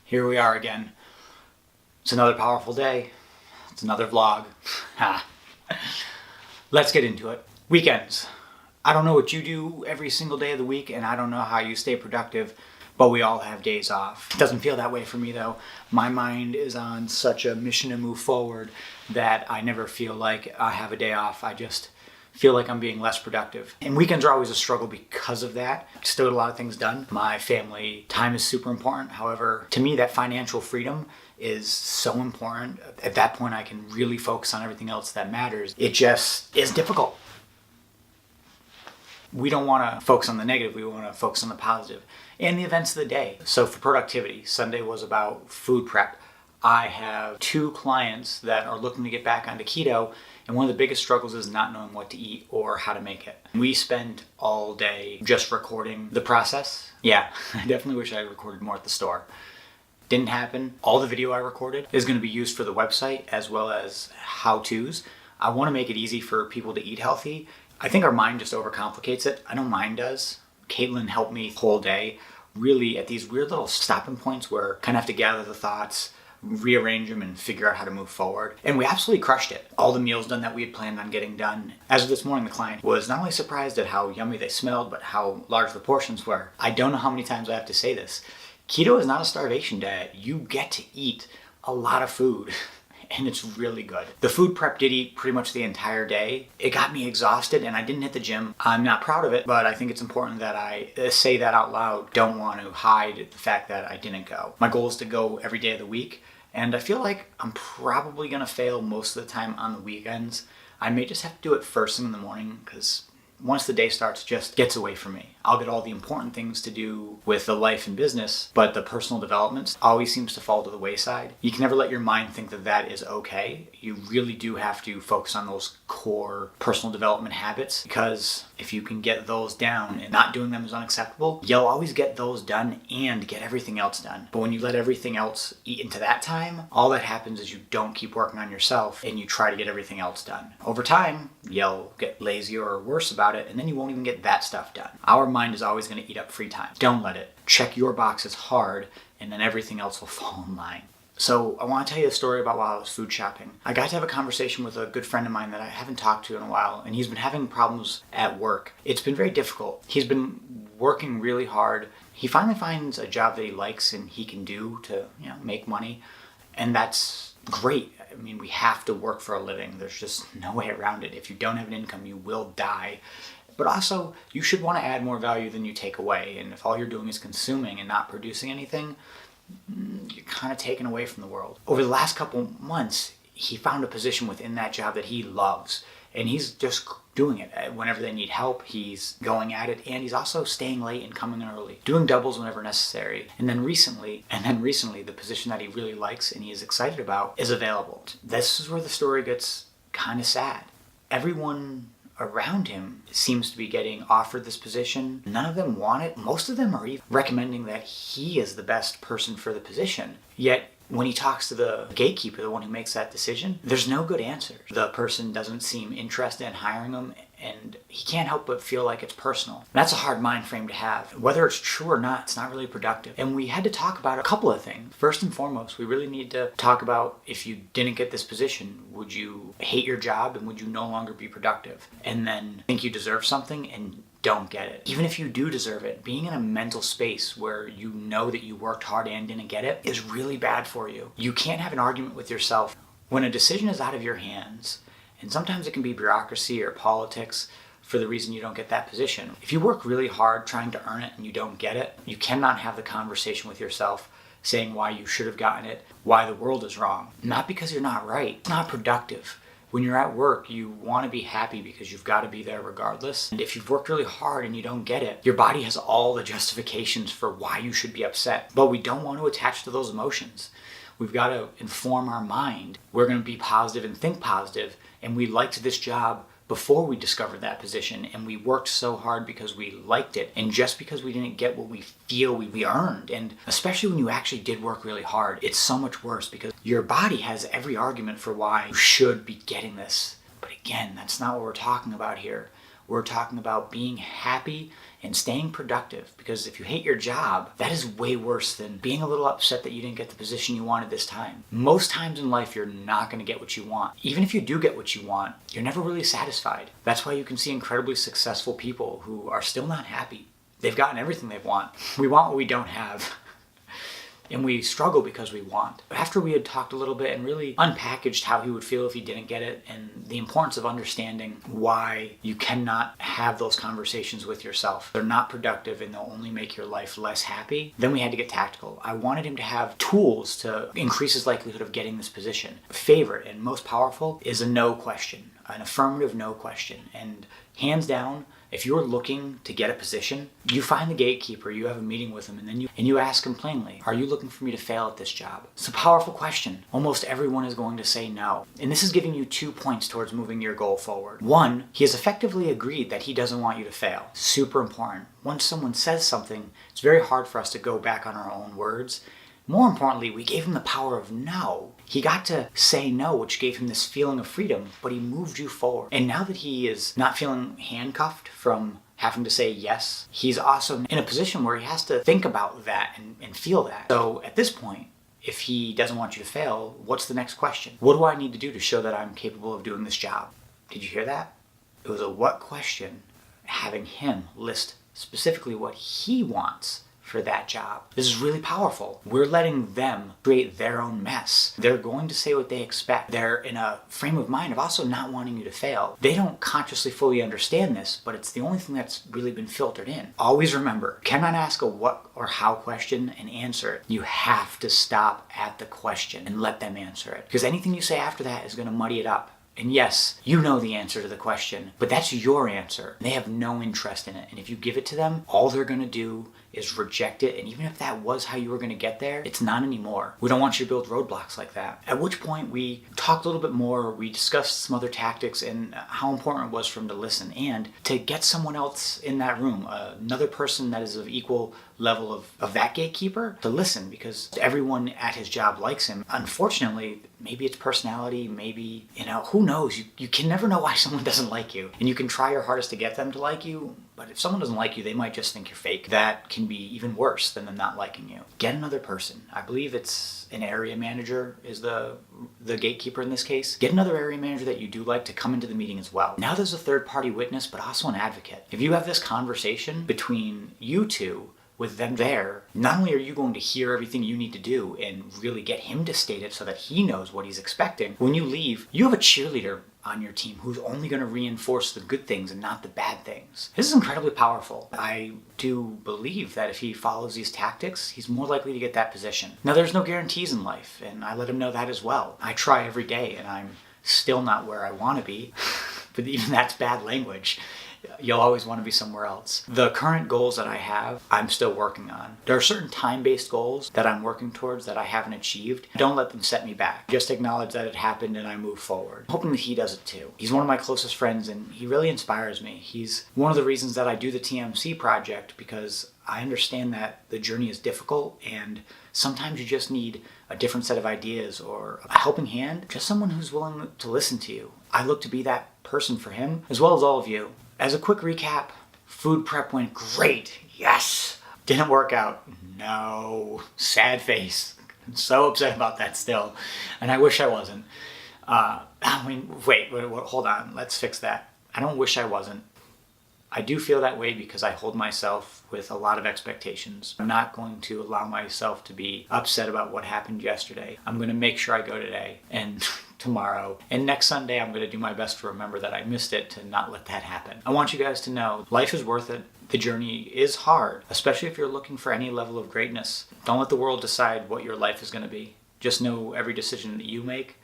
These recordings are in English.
Here we are again. It's another powerful day. It's another vlog. Let's get into it. Weekends. I don't know what you do every single day of the week, and I don't know how you stay productive, but we all have days off. It doesn't feel that way for me though. My mind is on such a mission to move forward that I never feel like I have a day off. I just feel like I'm being less productive. And weekends are always a struggle because of that. Still get a lot of things done. My family time is super important. However, to me, that financial freedom is so important. At that point, I can really focus on everything else that matters. It just is difficult. We don't want to focus on the negative, we want to focus on the positive and the events of the day. So for productivity, Sunday was about food prep. I have 2 clients that are looking to get back onto keto, and one of the biggest struggles is not knowing what to eat or how to make it. We spent all day just recording the process. Yeah, I definitely wish I recorded more at the store. Didn't happen. All the video I recorded is going to be used for the website as well as how-tos. I want to make it easy for people to eat healthy. I think our mind just overcomplicates it. I know mine does. Caitlin helped me the whole day, really at these weird little stopping points where I kind of have to gather the thoughts, rearrange them, and figure out how to move forward. And we absolutely crushed it. All the meals done that we had planned on getting done. As of this morning, the client was not only surprised at how yummy they smelled, but how large the portions were. I don't know how many times I have to say this. Keto is not a starvation diet. You get to eat a lot of food. And it's really good. The food prep did eat pretty much the entire day. It got me exhausted and I didn't hit the gym. I'm not proud of it, but I think it's important that I say that out loud. Don't want to hide the fact that I didn't go. My goal is to go every day of the week, and I feel like I'm probably gonna fail most of the time on the weekends. I may just have to do it first thing in the morning because once the day starts, it just gets away from me. I'll get all the important things to do with the life and business, but the personal development always seems to fall to the wayside. You can never let your mind think that that is okay. You really do have to focus on those core personal development habits, because if you can get those down and not doing them is unacceptable, you'll always get those done and get everything else done. But when you let everything else eat into that time, all that happens is you don't keep working on yourself and you try to get everything else done. Over time, you'll get lazier or worse about it, and then you won't even get that stuff done. Our mind is always going to eat up free time. Don't let it. Check your boxes hard, and then everything else will fall in line. So I want to tell you a story about while I was food shopping. I got to have a conversation with a good friend of mine that I haven't talked to in a while, and he's been having problems at work. It's been very difficult. He's been working really hard. He finally finds a job that he likes and he can do to, make money, and that's great. I mean, we have to work for a living. There's just no way around it. If you don't have an income, you will die. But also, you should want to add more value than you take away. And if all you're doing is consuming and not producing anything, you're kind of taken away from the world. Over the last couple months, he found a position within that job that he loves. And he's just doing it. Whenever they need help, he's going at it. And he's also staying late and coming in early, doing doubles whenever necessary. And then recently, the position that he really likes and he is excited about is available. This is where the story gets kind of sad. Everyone around him seems to be getting offered this position. None of them want it. Most of them are even recommending that he is the best person for the position. Yet when he talks to the gatekeeper, the one who makes that decision, there's no good answer. The person doesn't seem interested in hiring him, and he can't help but feel like it's personal. That's a hard mind frame to have. Whether it's true or not, it's not really productive. And we had to talk about a couple of things. First and foremost, we really need to talk about, if you didn't get this position, would you hate your job and would you no longer be productive? And then think you deserve something and don't get it. Even if you do deserve it, being in a mental space where you know that you worked hard and didn't get it is really bad for you. You can't have an argument with yourself. When a decision is out of your hands, and sometimes it can be bureaucracy or politics for the reason you don't get that position. If you work really hard trying to earn it and you don't get it, you cannot have the conversation with yourself saying why you should have gotten it, why the world is wrong. Not because you're not right. It's not productive. When you're at work, you want to be happy because you've got to be there regardless. And if you've worked really hard and you don't get it, your body has all the justifications for why you should be upset. But we don't want to attach to those emotions. We've got to inform our mind. We're going to be positive and think positive. And we liked this job before we discovered that position, and we worked so hard because we liked it, and just because we didn't get what we feel we earned. And especially when you actually did work really hard, it's so much worse because your body has every argument for why you should be getting this. But again, that's not what we're talking about here. We're talking about being happy and staying productive, because if you hate your job, that is way worse than being a little upset that you didn't get the position you wanted this time. Most times in life, you're not going to get what you want. Even if you do get what you want, you're never really satisfied. That's why you can see incredibly successful people who are still not happy. They've gotten everything they want. We want what we don't have. And we struggle because we want. After we had talked a little bit and really unpackaged how he would feel if he didn't get it, and the importance of understanding why you cannot have those conversations with yourself. They're not productive and they'll only make your life less happy. Then we had to get tactical. I wanted him to have tools to increase his likelihood of getting this position. Favorite and most powerful is a no question, an affirmative no question. And hands down, if you're looking to get a position, you find the gatekeeper, you have a meeting with him, and then you ask him plainly, are you looking for me to fail at this job? It's a powerful question. Almost everyone is going to say no. And this is giving you 2 points towards moving your goal forward. 1, he has effectively agreed that he doesn't want you to fail. Super important. Once someone says something, it's very hard for us to go back on our own words. More importantly, we gave him the power of no. He got to say no, which gave him this feeling of freedom, but he moved you forward. And now that he is not feeling handcuffed from having to say yes, he's also in a position where he has to think about that and feel that. So at this point, if he doesn't want you to fail, what's the next question? What do I need to do to show that I'm capable of doing this job? Did you hear that? It was a what question, having him list specifically what he wants for that job. This is really powerful. We're letting them create their own mess. They're going to say what they expect. They're in a frame of mind of also not wanting you to fail. They don't consciously fully understand this, but it's the only thing that's really been filtered in. Always remember, cannot ask a what or how question and answer it. You have to stop at the question and let them answer it. Because anything you say after that is going to muddy it up. And yes, you know the answer to the question, but that's your answer. They have no interest in it. And if you give it to them, all they're going to do is reject it. And even if that was how you were going to get there, it's not anymore. We don't want you to build roadblocks like that. At which point we talked a little bit more, we discussed some other tactics and how important it was for him to listen and to get someone else in that room, another person that is of equal level of that gatekeeper, to listen, because everyone at his job likes him. Unfortunately, maybe it's personality, maybe, who knows? You can never know why someone doesn't like you. And you can try your hardest to get them to like you, but if someone doesn't like you, they might just think you're fake. That can be even worse than them not liking you. Get another person. I believe it's an area manager is the gatekeeper in this case. Get another area manager that you do like to come into the meeting as well. Now there's a third party witness, but also an advocate. If you have this conversation between you two, with them there, not only are you going to hear everything you need to do and really get him to state it so that he knows what he's expecting, when you leave, you have a cheerleader on your team who's only going to reinforce the good things and not the bad things. This is incredibly powerful. I do believe that if he follows these tactics, he's more likely to get that position. Now, there's no guarantees in life, and I let him know that as well. I try every day, and I'm still not where I want to be, but even that's bad language. You'll always want to be somewhere else. The current goals that I have, I'm still working on. There are certain time-based goals that I'm working towards that I haven't achieved. Don't let them set me back. Just acknowledge that it happened and I move forward. Hoping that he does it too. He's one of my closest friends and he really inspires me. He's one of the reasons that I do the TMC project, because I understand that the journey is difficult and sometimes you just need a different set of ideas or a helping hand, just someone who's willing to listen to you. I look to be that person for him, as well as all of you. As a quick recap, food prep went great. Yes. Didn't work out. No. Sad face. I'm so upset about that still. And I wish I wasn't. Wait, hold on. Let's fix that. I don't wish I wasn't. I do feel that way because I hold myself with a lot of expectations. I'm not going to allow myself to be upset about what happened yesterday. I'm going to make sure I go today and tomorrow. And next Sunday, I'm going to do my best to remember that I missed it, to not let that happen. I want you guys to know life is worth it. The journey is hard, especially if you're looking for any level of greatness. Don't let the world decide what your life is going to be. Just know every decision that you make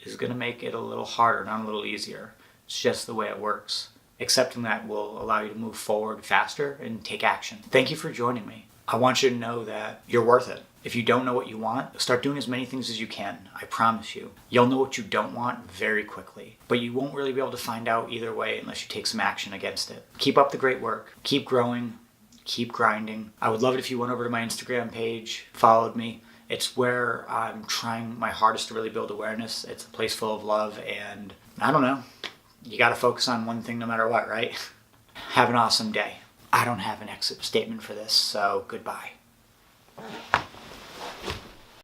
is going to make it a little harder, not a little easier. It's just the way it works. Accepting that will allow you to move forward faster and take action. Thank you for joining me. I want you to know that you're worth it. If you don't know what you want, start doing as many things as you can. I promise you. You'll know what you don't want very quickly. But you won't really be able to find out either way unless you take some action against it. Keep up the great work. Keep growing. Keep grinding. I would love it if you went over to my Instagram page, followed me. It's where I'm trying my hardest to really build awareness. It's a place full of love, and I don't know. You got to focus on one thing no matter what, right? Have an awesome day. I don't have an exit statement for this, so goodbye.